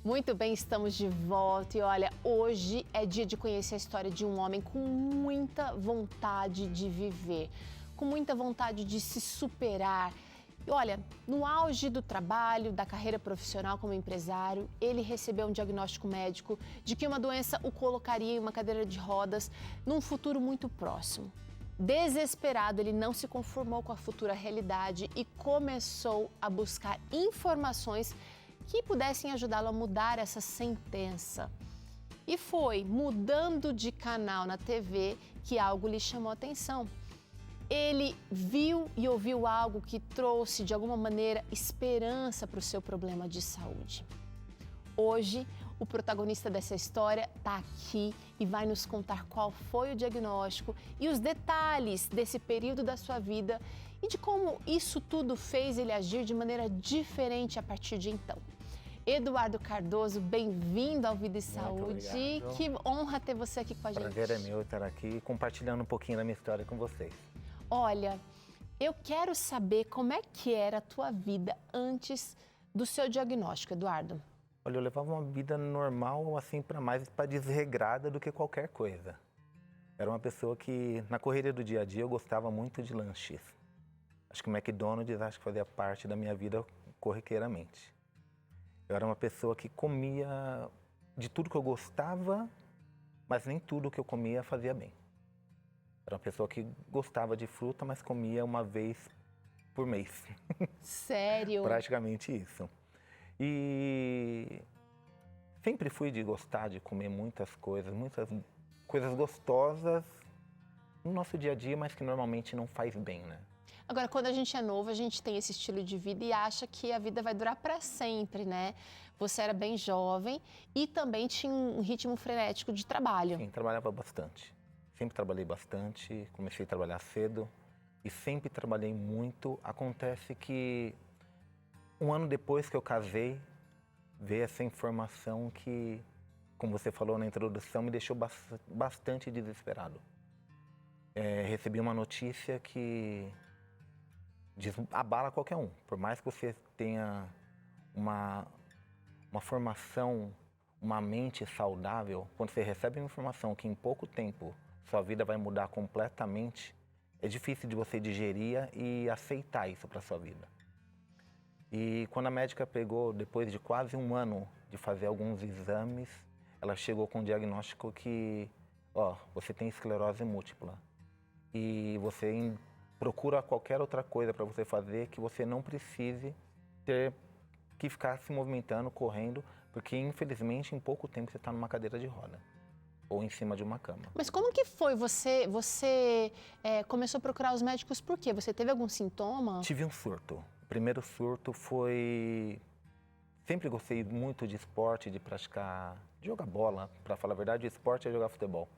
Muito bem, estamos de volta e olha, hoje é dia de conhecer a história de um homem com muita vontade de viver, com muita vontade de se superar. E olha, no auge do trabalho, da carreira profissional como empresário, ele recebeu um diagnóstico médico de que uma doença o colocaria em uma cadeira de rodas num futuro muito próximo. Desesperado, ele não se conformou com a futura realidade e começou a buscar informações que pudessem ajudá-lo a mudar essa sentença. E foi mudando de canal na TV que algo lhe chamou a atenção. Ele viu e ouviu algo que trouxe, de alguma maneira, esperança para o seu problema de saúde. Hoje, o protagonista dessa história está aqui e vai nos contar qual foi o diagnóstico e os detalhes desse período da sua vida e de como isso tudo fez ele agir de maneira diferente a partir de então. Eduardo Cardoso, bem-vindo ao Vida e Saúde. Que honra ter você aqui com a gente. O prazer é meu estar aqui compartilhando um pouquinho da minha história com vocês. Olha, eu quero saber como é que era a tua vida antes do seu diagnóstico, Eduardo. Olha, eu levava uma vida normal, assim, mais para desregrada do que qualquer coisa. Era uma pessoa que, na correria do dia a dia, eu gostava muito de lanches. Acho que o McDonald's fazia parte da minha vida corriqueiramente. Eu era uma pessoa que comia de tudo que eu gostava, mas nem tudo que eu comia fazia bem. Era uma pessoa que gostava de fruta, mas comia uma vez por mês. Sério? Praticamente isso. E sempre fui de gostar de comer muitas coisas gostosas no nosso dia a dia, mas que normalmente não faz bem, né? Agora, quando a gente é novo, a gente tem esse estilo de vida e acha que a vida vai durar para sempre, né? Você era bem jovem e também tinha um ritmo frenético de trabalho. Sim, trabalhava bastante. Sempre trabalhei bastante, comecei a trabalhar cedo e sempre trabalhei muito. Acontece que um ano depois que eu casei, veio essa informação que, como você falou na introdução, me deixou bastante desesperado. Recebi uma notícia que abala qualquer um. Por mais que você tenha uma formação, uma mente saudável, quando você recebe uma informação que em pouco tempo sua vida vai mudar completamente, é difícil de você digerir e aceitar isso para sua vida. E quando a médica pegou, depois de quase um ano de fazer alguns exames, ela chegou com um diagnóstico que, você tem esclerose múltipla. E você procura qualquer outra coisa para você fazer que você não precise ter que ficar se movimentando, correndo, porque infelizmente em pouco tempo você está numa cadeira de roda ou em cima de uma cama. Mas como que foi? Você começou a procurar os médicos por quê? Você teve algum sintoma? Tive um surto. O primeiro surto foi... Sempre gostei muito de esporte, de praticar, de jogar bola. Para falar a verdade, o esporte é jogar futebol.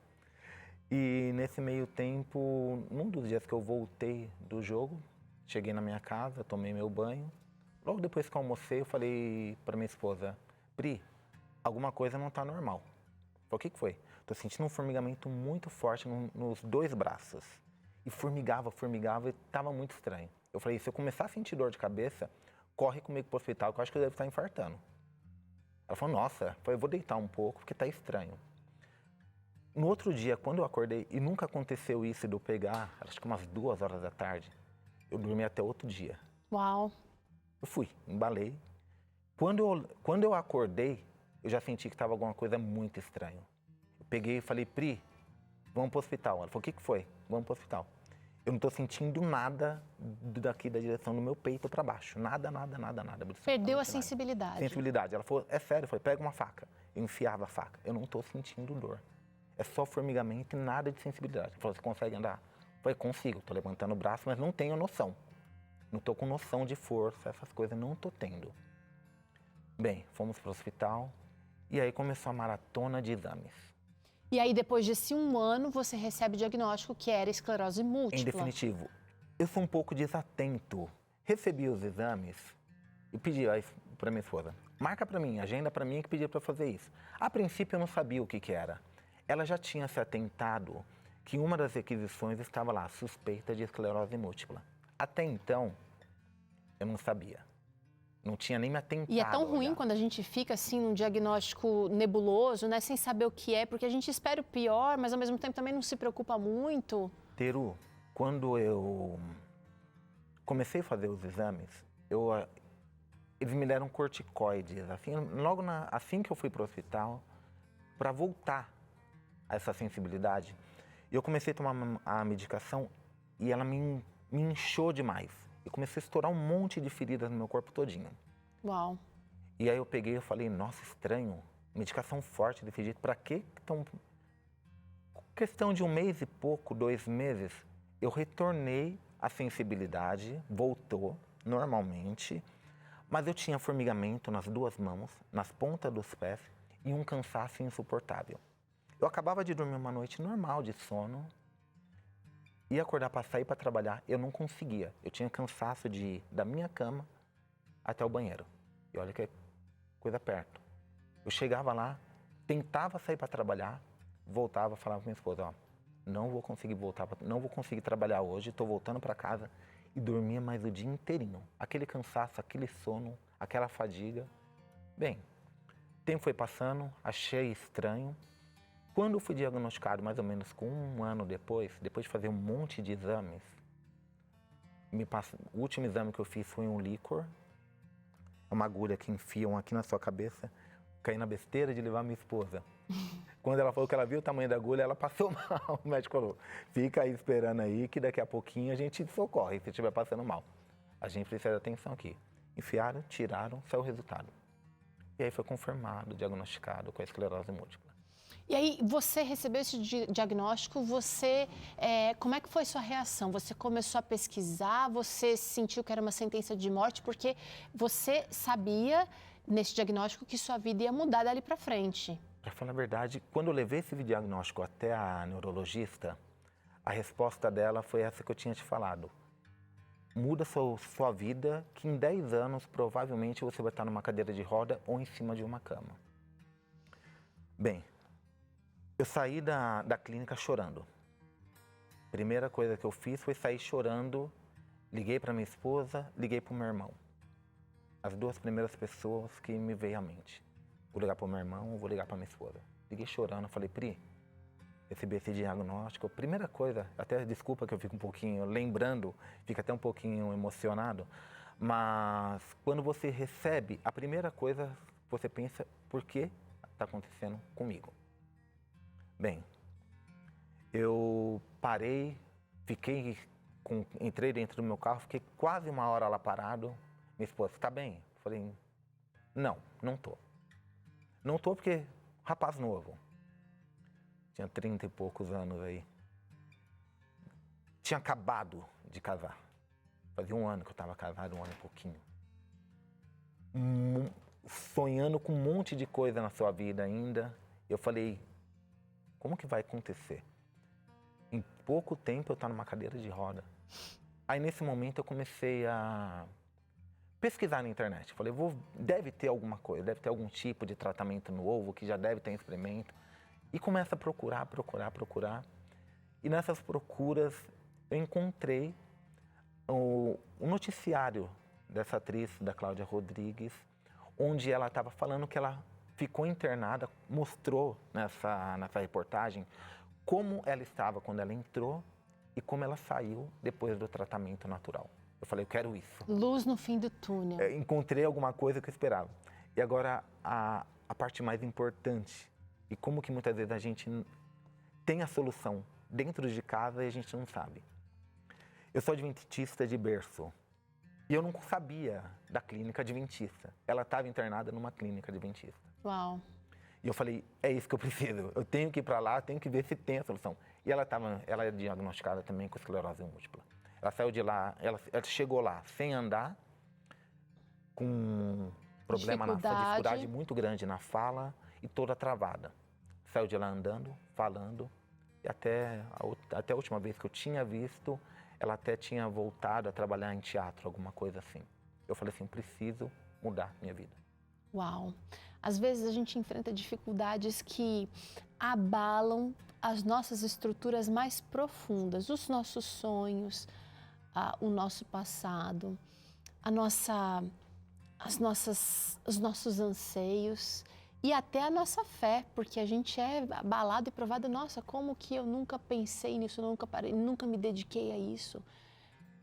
E nesse meio tempo, num dos dias que eu voltei do jogo, cheguei na minha casa, tomei meu banho. Logo depois que eu almocei, eu falei para minha esposa, Pri, alguma coisa não está normal. Eu falei, o que foi? Estou sentindo um formigamento muito forte nos dois braços. E formigava e estava muito estranho. Eu falei, se eu começar a sentir dor de cabeça, corre comigo para o hospital, que eu acho que eu devo estar infartando. Ela falou, nossa, eu vou deitar um pouco, porque está estranho. No outro dia, quando eu acordei, e nunca aconteceu isso de eu pegar, acho que umas 2 horas da tarde, eu dormi até outro dia. Uau! Eu fui, embalei. Quando eu acordei, eu já senti que estava alguma coisa muito estranha. Eu peguei e falei, Pri, vamos para o hospital. Ela falou, o que foi? Vamos para o hospital. Eu não estou sentindo nada daqui da direção do meu peito para baixo. Nada. Perdeu a sensibilidade. Sensibilidade. Ela falou, é sério? Eu falei, pega uma faca. Eu enfiava a faca. Eu não estou sentindo dor. É só formigamento e nada de sensibilidade. Ela falou, você consegue andar? Eu falei, consigo. Estou levantando o braço, mas não tenho noção. Não estou com noção de força, essas coisas não estou tendo. Bem, fomos para o hospital e aí começou a maratona de exames. E aí, depois desse um ano, você recebe o diagnóstico que era esclerose múltipla. Em definitivo, eu sou um pouco desatento. Recebi os exames e pedi para minha esposa, marca para mim, agenda para mim que pediu para fazer isso. A princípio eu não sabia o que era. Ela já tinha se atentado que uma das requisições estava lá, suspeita de esclerose múltipla. Até então, eu não sabia. Não tinha nem me atentado. E é tão a ruim olhar. quando a gente fica assim num diagnóstico nebuloso, né, sem saber o que é, porque a gente espera o pior, mas ao mesmo tempo também não se preocupa muito. Teru, quando eu comecei a fazer os exames, eles me deram corticoides, assim, assim que eu fui para o hospital, para voltar a essa sensibilidade. Eu comecei a tomar a medicação e ela me inchou demais. Eu comecei a estourar um monte de feridas no meu corpo todinho. Uau. E aí eu peguei e falei, nossa, estranho, medicação forte desse jeito, para quê? Então, questão de 1 mês e pouco, 2 meses, eu retornei à sensibilidade, voltou normalmente, mas eu tinha formigamento nas 2 mãos, nas pontas dos pés e um cansaço insuportável. Eu acabava de dormir uma noite normal de sono, ia acordar para sair para trabalhar, eu não conseguia. Eu tinha cansaço de ir da minha cama até o banheiro. E olha que coisa perto. Eu chegava lá, tentava sair para trabalhar, voltava, falava para minha esposa, ó, não vou conseguir voltar, não vou conseguir trabalhar hoje, estou voltando para casa, e dormia mais o dia inteirinho. Aquele cansaço, aquele sono, aquela fadiga. Bem, o tempo foi passando, achei estranho. Quando eu fui diagnosticado, mais ou menos com 1 ano depois de fazer um monte de exames, o último exame que eu fiz foi um líquor, uma agulha que enfiam aqui na sua cabeça. Caí na besteira de levar minha esposa. Quando ela falou que ela viu o tamanho da agulha, ela passou mal. O médico falou, fica aí esperando aí que daqui a pouquinho a gente te socorre se estiver passando mal. A gente precisa de atenção aqui. Enfiaram, tiraram, saiu o resultado. E aí foi confirmado, diagnosticado com a esclerose múltipla. E aí, você recebeu esse diagnóstico, como é que foi sua reação? Você começou a pesquisar, você sentiu que era uma sentença de morte, porque você sabia, nesse diagnóstico, que sua vida ia mudar dali para frente. Para falar a verdade, quando eu levei esse diagnóstico até a neurologista, a resposta dela foi essa que eu tinha te falado. Muda sua vida, que em 10 anos, provavelmente, você vai estar numa cadeira de roda ou em cima de uma cama. Bem, eu saí da clínica chorando. Primeira coisa que eu fiz foi sair chorando, liguei para minha esposa, liguei para o meu irmão. As 2 primeiras pessoas que me veio à mente. Vou ligar para o meu irmão, vou ligar para minha esposa. Liguei chorando, falei, Pri, recebi esse diagnóstico. Primeira coisa, até desculpa que eu fico um pouquinho lembrando, fico até um pouquinho emocionado, mas quando você recebe, a primeira coisa você pensa, por que está acontecendo comigo? Bem, eu parei, entrei dentro do meu carro, fiquei quase 1 hora lá parado. Minha esposa, tá bem? Falei, não tô. Não tô porque rapaz novo. Tinha 30 e poucos anos aí. Tinha acabado de casar. Fazia 1 ano que eu estava casado, 1 ano e pouquinho. Sonhando com um monte de coisa na sua vida ainda. Eu falei, como que vai acontecer? Em pouco tempo eu estou numa cadeira de roda. Aí nesse momento eu comecei a pesquisar na internet. Falei, deve ter alguma coisa, deve ter algum tipo de tratamento novo que já deve ter experimento. E começa a procurar. E nessas procuras eu encontrei o noticiário dessa atriz, da Cláudia Rodrigues, onde ela estava falando que ela ficou internada, mostrou nessa reportagem como ela estava quando ela entrou e como ela saiu depois do tratamento natural. Eu falei, eu quero isso. Luz no fim do túnel. Encontrei alguma coisa que eu esperava. E agora, a parte mais importante, e como que muitas vezes a gente tem a solução dentro de casa e a gente não sabe. Eu sou adventista de berço. E eu não sabia da clínica adventista. Ela estava internada numa clínica adventista. Uau. E eu falei, é isso que eu preciso. Eu tenho que ir para lá, tenho que ver se tem a solução. E ela é diagnosticada também com esclerose múltipla. Ela saiu de lá, ela chegou lá sem andar, com um problema na dificuldade muito grande na fala e toda travada. Saiu de lá andando, falando, e até a última vez que eu tinha visto, ela até tinha voltado a trabalhar em teatro, alguma coisa assim. Eu falei assim, preciso mudar minha vida. Uau! Às vezes a gente enfrenta dificuldades que abalam as nossas estruturas mais profundas, os nossos sonhos, o nosso passado, os nossos anseios e até a nossa fé, porque a gente é abalado e provado, nossa, como que eu nunca pensei nisso, nunca me dediquei a isso.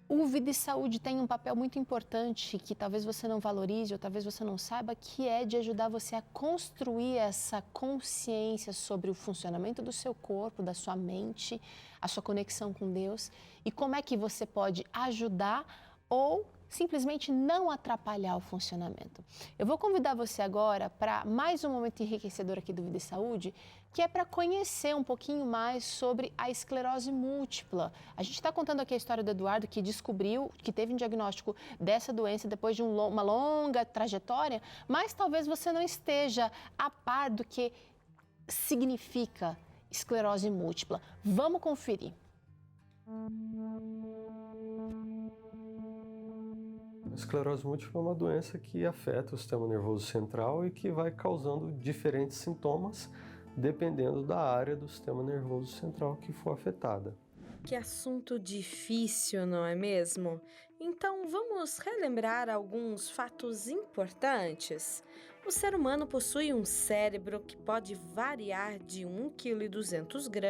O Vida e Saúde tem um papel muito importante que talvez você não valorize ou talvez você não saiba, que é de ajudar você a construir essa consciência sobre o funcionamento do seu corpo, da sua mente, a sua conexão com Deus e como é que você pode ajudar ou simplesmente não atrapalhar o funcionamento. Eu vou convidar você agora para mais um momento enriquecedor aqui do Vida e Saúde, que é para conhecer um pouquinho mais sobre a esclerose múltipla. A gente está contando aqui a história do Eduardo, que descobriu, que teve um diagnóstico dessa doença depois de uma longa trajetória, mas talvez você não esteja a par do que significa esclerose múltipla. Vamos conferir. A esclerose múltipla é uma doença que afeta o sistema nervoso central e que vai causando diferentes sintomas dependendo da área do sistema nervoso central que for afetada. Que assunto difícil, não é mesmo? Então vamos relembrar alguns fatos importantes. O ser humano possui um cérebro que pode variar de 1,2 kg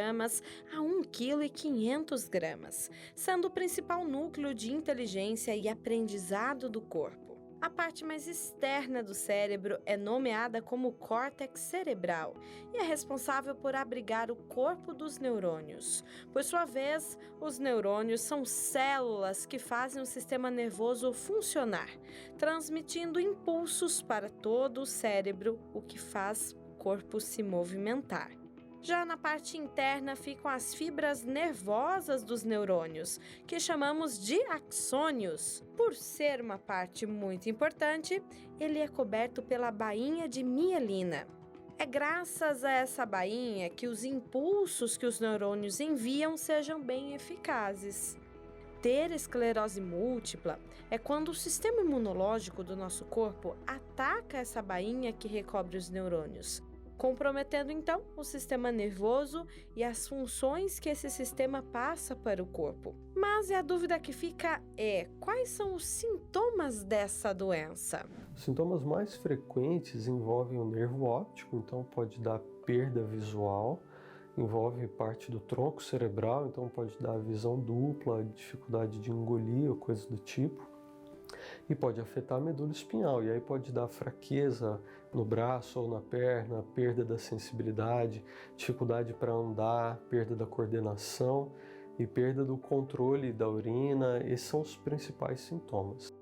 a 1,5 kg, sendo o principal núcleo de inteligência e aprendizado do corpo. A parte mais externa do cérebro é nomeada como córtex cerebral e é responsável por abrigar o corpo dos neurônios. Por sua vez, os neurônios são células que fazem o sistema nervoso funcionar, transmitindo impulsos para todo o cérebro, o que faz o corpo se movimentar. Já na parte interna ficam as fibras nervosas dos neurônios, que chamamos de axônios. Por ser uma parte muito importante, ele é coberto pela bainha de mielina. É graças a essa bainha que os impulsos que os neurônios enviam sejam bem eficazes. Ter esclerose múltipla é quando o sistema imunológico do nosso corpo ataca essa bainha que recobre os neurônios, comprometendo então o sistema nervoso e as funções que esse sistema passa para o corpo. Mas a dúvida que fica é: quais são os sintomas dessa doença? Os sintomas mais frequentes envolvem o nervo óptico, então pode dar perda visual, envolve parte do tronco cerebral, então pode dar visão dupla, dificuldade de engolir ou coisas do tipo. E pode afetar a medula espinhal, e aí pode dar fraqueza no braço ou na perna, perda da sensibilidade, dificuldade para andar, perda da coordenação e perda do controle da urina. Esses são os principais sintomas.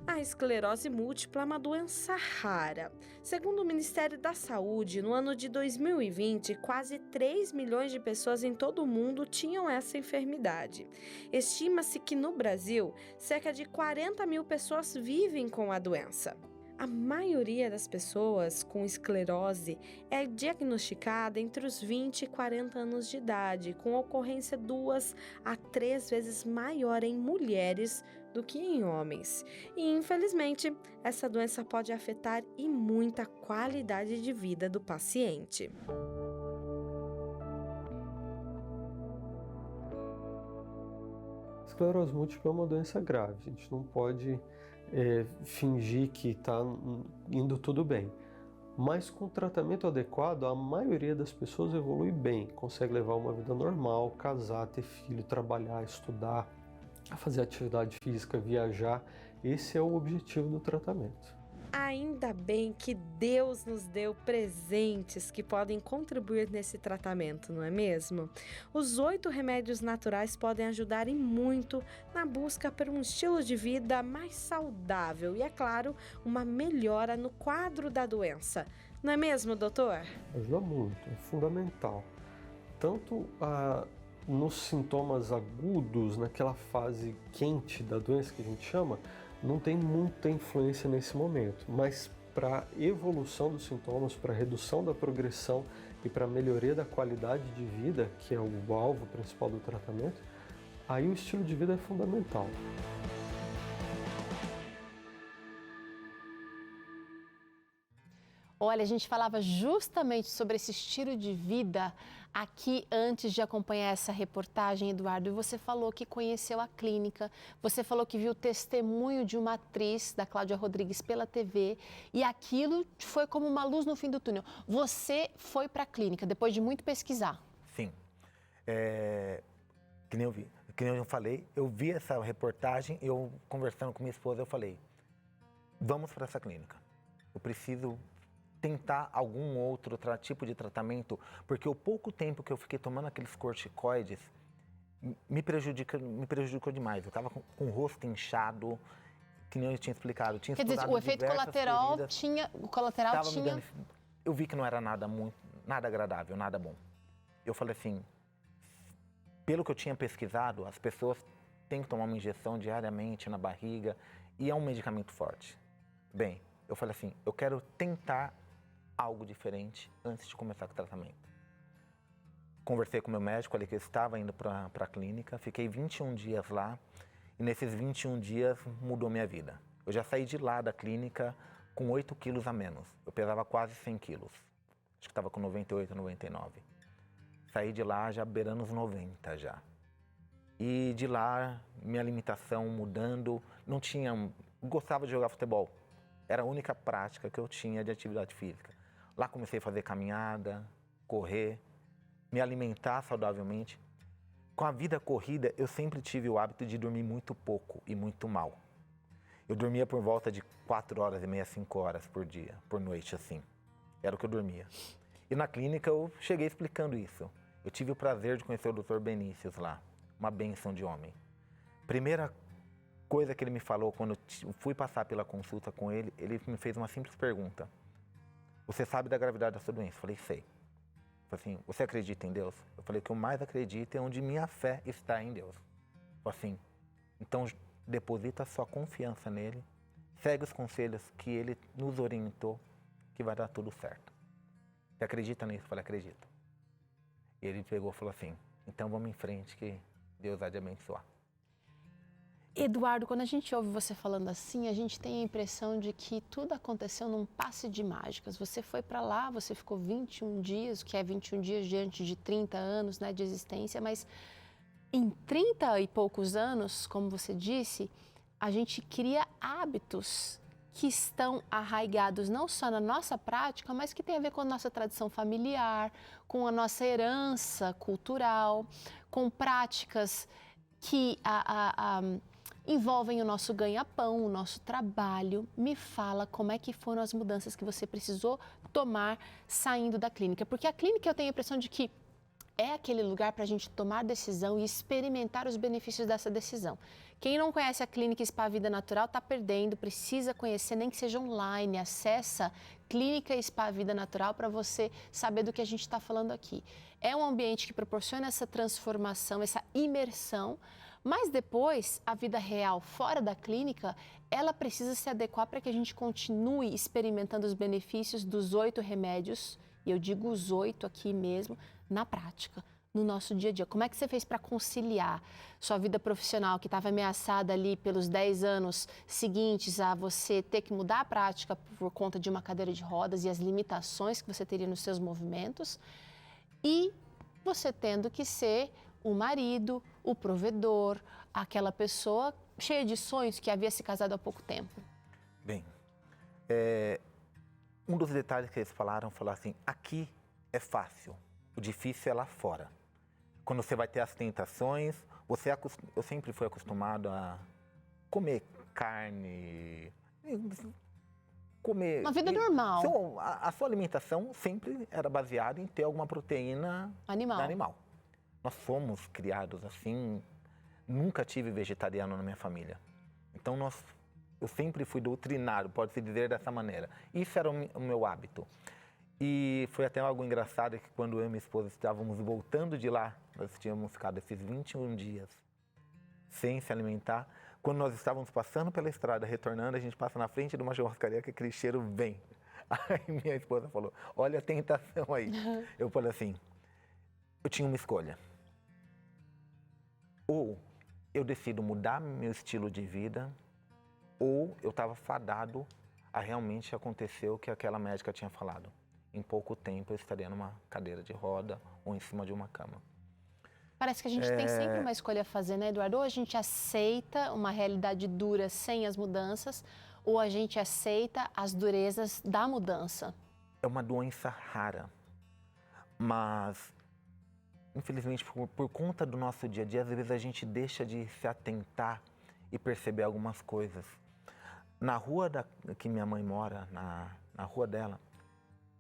A esclerose múltipla é uma doença rara. Segundo o Ministério da Saúde, no ano de 2020, quase 3 milhões de pessoas em todo o mundo tinham essa enfermidade. Estima-se que no Brasil, cerca de 40 mil pessoas vivem com a doença. A maioria das pessoas com esclerose é diagnosticada entre os 20 e 40 anos de idade, com ocorrência 2 a 3 vezes maior em mulheres do que em homens. E, infelizmente, essa doença pode afetar e muito a qualidade de vida do paciente. Esclerose múltipla é uma doença grave, a gente não pode fingir que está indo tudo bem. Mas com tratamento adequado, a maioria das pessoas evolui bem, consegue levar uma vida normal, casar, ter filho, trabalhar, estudar, fazer atividade física, viajar. Esse é o objetivo do tratamento. Ainda bem que Deus nos deu presentes que podem contribuir nesse tratamento, não é mesmo? Os 8 remédios naturais podem ajudar e muito na busca por um estilo de vida mais saudável e, é claro, uma melhora no quadro da doença. Não é mesmo, doutor? Ajuda muito, é fundamental. Tanto nos sintomas agudos, naquela fase quente da doença que a gente chama, não tem muita influência nesse momento, mas para a evolução dos sintomas, para a redução da progressão e para a melhoria da qualidade de vida, que é o alvo principal do tratamento, aí o estilo de vida é fundamental. Olha, a gente falava justamente sobre esse estilo de vida aqui antes de acompanhar essa reportagem, Eduardo, e você falou que conheceu a clínica, você falou que viu o testemunho de uma atriz, da Cláudia Rodrigues, pela TV, e aquilo foi como uma luz no fim do túnel. Você foi para a clínica depois de muito pesquisar. Sim. Que nem eu falei, eu vi essa reportagem, eu conversando com minha esposa, eu falei, vamos para essa clínica. Eu preciso tentar algum outro tipo de tratamento, porque o pouco tempo que eu fiquei tomando aqueles corticoides me prejudicou demais. Eu estava com o rosto inchado, que nem eu tinha explicado. Quer dizer, o efeito colateral Eu vi que não era nada agradável, nada bom. Eu falei assim, pelo que eu tinha pesquisado, as pessoas têm que tomar uma injeção diariamente na barriga e é um medicamento forte. Bem, eu falei assim, eu quero tentar algo diferente antes de começar com o tratamento. Conversei com o meu médico ali que eu estava indo para a clínica, fiquei 21 dias lá e nesses 21 dias mudou minha vida. Eu já saí de lá da clínica com 8 quilos a menos. Eu pesava quase 100 quilos. Acho que estava com 98, 99. Saí de lá já beirando os 90 já. E de lá, minha alimentação mudando, gostava de jogar futebol. Era a única prática que eu tinha de atividade física. Lá comecei a fazer caminhada, correr, me alimentar saudavelmente. Com a vida corrida, eu sempre tive o hábito de dormir muito pouco e muito mal. Eu dormia por volta de 4 horas e meia, 5 horas por dia, por noite, assim. Era o que eu dormia. E na clínica eu cheguei explicando isso. Eu tive o prazer de conhecer o Dr. Benícius lá, uma bênção de homem. Primeira coisa que ele me falou quando eu fui passar pela consulta com ele, ele me fez uma simples pergunta. Você sabe da gravidade da sua doença? Eu falei, sei. Ele falou assim, você acredita em Deus? Eu falei, o que eu mais acredito é onde minha fé está em Deus. Eu falei assim, então deposita sua confiança nele, segue os conselhos que ele nos orientou, que vai dar tudo certo. Você acredita nisso? Eu falei, acredito. E ele pegou e falou assim, então vamos em frente que Deus há de abençoar. Eduardo, quando a gente ouve você falando assim, a gente tem a impressão de que tudo aconteceu num passe de mágicas. Você foi para lá, você ficou 21 dias, que é 21 dias diante de 30 anos, né, de existência, mas em 30 e poucos anos, como você disse, a gente cria hábitos que estão arraigados não só na nossa prática, mas que tem a ver com a nossa tradição familiar, com a nossa herança cultural, com práticas que envolvem o nosso ganha-pão, o nosso trabalho. Me fala como é que foram as mudanças que você precisou tomar saindo da clínica. Porque a clínica, eu tenho a impressão de que é aquele lugar para a gente tomar decisão e experimentar os benefícios dessa decisão. Quem não conhece a Clínica Spa Vida Natural está perdendo, precisa conhecer, nem que seja online. Acessa Clínica Spa Vida Natural para você saber do que a gente está falando aqui. É um ambiente que proporciona essa transformação, essa imersão, mas depois, a vida real fora da clínica, ela precisa se adequar para que a gente continue experimentando os benefícios dos 8 remédios, e eu digo os 8 aqui mesmo, na prática, no nosso dia a dia. Como é que você fez para conciliar sua vida profissional, que estava ameaçada ali pelos 10 anos seguintes a você ter que mudar a prática por conta de uma cadeira de rodas e as limitações que você teria nos seus movimentos, e você tendo que ser o marido, o provedor, aquela pessoa cheia de sonhos que havia se casado há pouco tempo? Bem, um dos detalhes que eles falaram assim, aqui é fácil, o difícil é lá fora. Quando você vai ter as tentações, eu sempre fui acostumado a comer carne, comer... Uma vida normal. A sua alimentação sempre era baseada em ter alguma proteína animal. Nós fomos criados assim, nunca tive vegetariano na minha família. Então eu sempre fui doutrinado, pode-se dizer dessa maneira. Isso era o meu hábito. E foi até algo engraçado que quando eu e minha esposa estávamos voltando de lá, nós tínhamos ficado esses 21 dias sem se alimentar. Quando nós estávamos passando pela estrada, retornando, a gente passa na frente de uma churrascaria que aquele cheiro vem. Aí minha esposa falou, olha a tentação aí. Eu falei assim, eu tinha uma escolha. Ou eu decido mudar meu estilo de vida, ou eu estava fadado a realmente acontecer o que aquela médica tinha falado. em pouco tempo eu estaria numa cadeira de roda ou em cima de uma cama. Parece que a gente tem sempre uma escolha a fazer, né, Eduardo? Ou a gente aceita uma realidade dura sem as mudanças, ou a gente aceita as durezas da mudança. É uma doença rara, mas infelizmente por conta do nosso dia a dia, às vezes a gente deixa de se atentar e perceber algumas coisas. Na rua que minha mãe mora, na rua dela,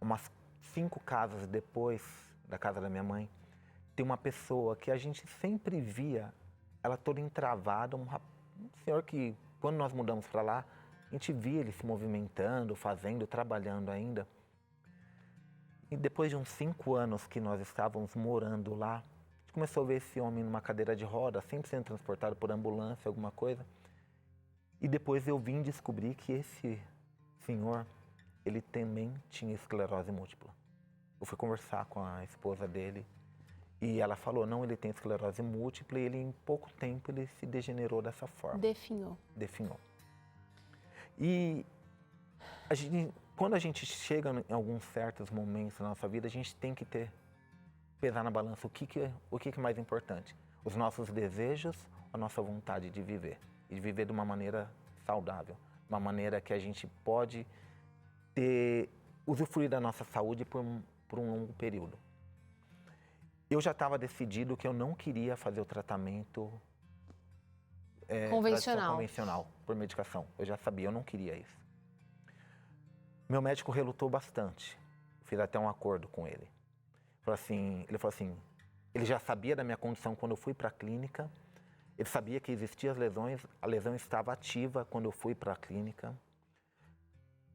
umas 5 casas depois da casa da minha mãe, tem uma pessoa que a gente sempre via, ela toda entravada, um senhor que, quando nós mudamos para lá, a gente via ele se movimentando, fazendo, trabalhando ainda. E depois de uns 5 anos que nós estávamos morando lá, a gente começou a ver esse homem numa cadeira de roda, sempre sendo transportado por ambulância, alguma coisa. E depois eu vim descobrir que esse senhor, ele também tinha esclerose múltipla. Eu fui conversar com a esposa dele e ela falou, não, ele tem esclerose múltipla e ele em pouco tempo ele se degenerou dessa forma. Definhou. Definhou. E quando a gente chega em alguns certos momentos na nossa vida, a gente tem que pesar na balança o que é mais importante. Os nossos desejos, a nossa vontade de viver. E de viver de uma maneira saudável. Uma maneira que a gente pode usufruir da nossa saúde por um longo período. Eu já estava decidido que eu não queria fazer o tratamento convencional por medicação. Eu já sabia, eu não queria isso. Meu médico relutou bastante. Fiz até um acordo com ele. Ele falou assim, ele já sabia da minha condição quando eu fui para a clínica. Ele sabia que existiam as lesões, a lesão estava ativa quando eu fui para a clínica.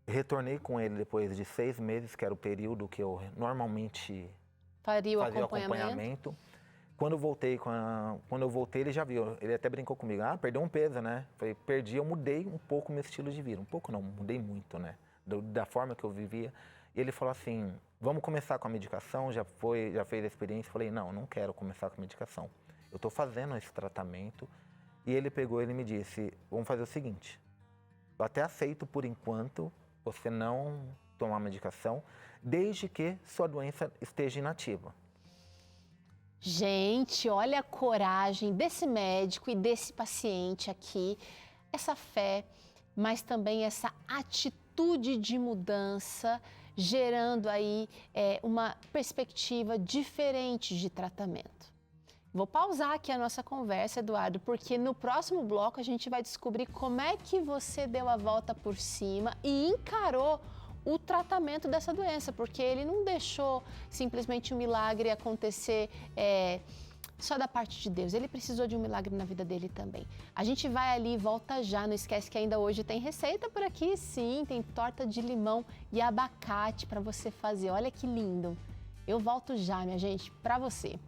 Retornei com ele depois de 6 meses, que era o período que eu normalmente fazia o acompanhamento. Quando eu voltei, ele já viu, ele até brincou comigo, perdeu um peso, né? Falei, perdi, eu mudei um pouco o meu estilo de vida. Um pouco não, mudei muito, né? Da forma que eu vivia. E ele falou assim, vamos começar com a medicação, já fez a experiência. Falei, não quero começar com a medicação. Eu estou fazendo esse tratamento. E ele me disse, vamos fazer o seguinte, eu até aceito por enquanto você não tomar medicação, desde que sua doença esteja inativa. Gente, olha a coragem desse médico e desse paciente aqui, essa fé, mas também essa atitude de mudança, gerando aí uma perspectiva diferente de tratamento. Vou pausar aqui a nossa conversa, Eduardo, porque no próximo bloco a gente vai descobrir como é que você deu a volta por cima e encarou o tratamento dessa doença, porque ele não deixou simplesmente um milagre acontecer só da parte de Deus. Ele precisou de um milagre na vida dele também. A gente vai ali e volta já. Não esquece que ainda hoje tem receita por aqui, sim, tem torta de limão e abacate para você fazer. Olha que lindo. Eu volto já, minha gente, para você.